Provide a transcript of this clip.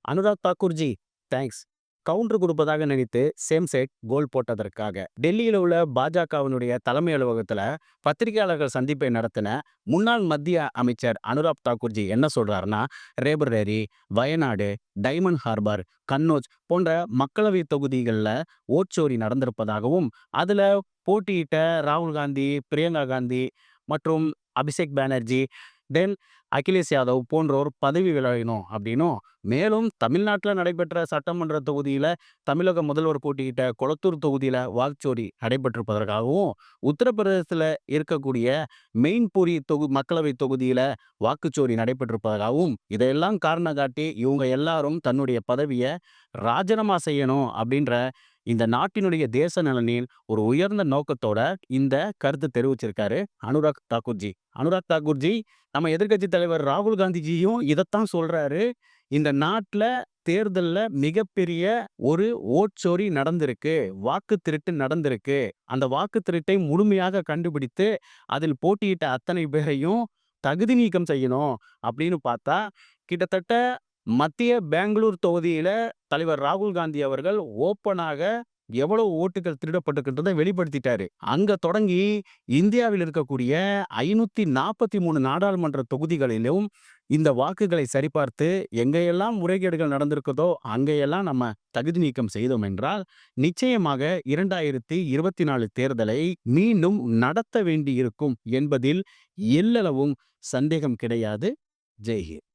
Anurag தாக்கூர்ஜி, thanks. Counter கொடுப்பதாக நினைத்து சேம்செட் கோல் போட்டதற்காக. டெல்லியில உள்ள பாஜகவினுடைய தலைமை அலுவலகத்துல பத்திரிகையாளர்கள் சந்திப்பை நடத்தின முன்னாள் மத்திய அமைச்சர் அனுராக் தாக்கூர்ஜி என்ன சொல்றாருன்னா, ரேபரேலி, வயநாடு, டைமண்ட் ஹார்பர், கன்னோஜ் போன்ற மக்களவை தொகுதிகளில் ஓட்சோரி நடந்திருப்பதாகவும், அதுல போட்டியிட்ட ராகுல் காந்தி, பிரியங்கா காந்தி மற்றும் அபிஷேக் பானர்ஜி, தென் அகிலேஷ் யாதவ் போன்றோர் பதவி விலகணும் அப்படின்னும், மேலும் தமிழ்நாட்டில் நடைபெற்ற சட்டமன்ற தொகுதியில தமிழக முதல்வர் போட்டியிட்ட கொளத்தூர் தொகுதியில வாக்குச்சோரி நடைபெற்றிருப்பதற்காகவும், உத்தரப்பிரதேசத்துல இருக்கக்கூடிய மெயின்பூரி மக்களவை தொகுதியில வாக்குச்சோரி நடைபெற்றிருப்பதற்காகவும், இதையெல்லாம் காரணம் காட்டி இவங்க எல்லாரும் தன்னுடைய பதவியை ராஜினாமா செய்யணும் அப்படின்ற இந்த நாட்டினுடைய தேச நலனில் ஒரு உயர்ந்த நோக்கத்தோட இந்த கருத்து தெரிவிச்சிருக்காரு அனுராக் தாக்கூர்ஜி. அனுராக் தாக்கூர்ஜி நம்ம எதிர்க்கட்சி தலைவர் ராகுல் காந்திஜியும் இதைத்தான் சொல்றாரு. இந்த நாட்டுல தேர்தல்ல மிகப்பெரிய ஒரு ஓட்சோரி நடந்திருக்கு, வாக்கு திருட்டு நடந்திருக்கு. அந்த வாக்கு திருட்டை முழுமையாக கண்டுபிடித்து அதில் போட்டியிட்ட அத்தனை பேரையும் தகுதி நீக்கம் செய்யணும் அப்படின்னு பார்த்தா, கிட்டத்தட்ட மத்திய பெங்களூர் தொகுதியில தலைவர் ராகுல் காந்தி அவர்கள் ஓப்பனாக எவ்வளவு ஓட்டுகள் திருடப்பட்டிருக்கின்றதை வெளிப்படுத்திட்டாரு. அங்க தொடங்கி இந்தியாவில் இருக்கக்கூடிய 543 நாடாளுமன்ற தொகுதிகளிலும் இந்த வாக்குகளை சரிபார்த்து எங்கெல்லாம் முறைகேடுகள் நடந்திருக்குதோ அங்கெல்லாம் நம்ம தகுதி நீக்கம் செய்தோம் என்றால், நிச்சயமாக 2024 தேர்தலை மீண்டும் நடத்த வேண்டி இருக்கும் என்பதில் எல்லளவும் சந்தேகம் கிடையாது. ஜெய்ஹிந்த்.